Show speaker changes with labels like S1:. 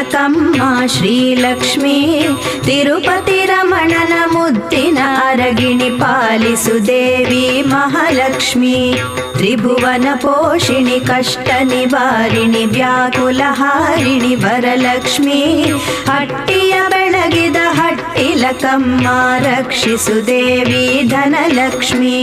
S1: ಹಟ್ಟಿಲಕಮ್ಮ ಶ್ರೀಲಕ್ಷ್ಮೀ ತಿರುಪತಿ ರಮಣನ ಮುದ್ದಿನ ಅರಗಿಣಿ ಪಾಲಿಸು ದೇವಿ ಮಹಾಲಕ್ಷ್ಮಿ ತ್ರಿಭುವನ ಪೋಷಿಣಿ ಕಷ್ಟ ನಿವಾರಿಣಿ ವ್ಯಾಕುಲಹಾರಿಣಿ ವರಲಕ್ಷ್ಮಿ ಹಟ್ಟಿಯ ಬೆಳಗಿದ ಹಟ್ಟಿಲಕಮ್ಮ ರಕ್ಷಿಸು ದೇವಿ ಧನಲಕ್ಷ್ಮಿ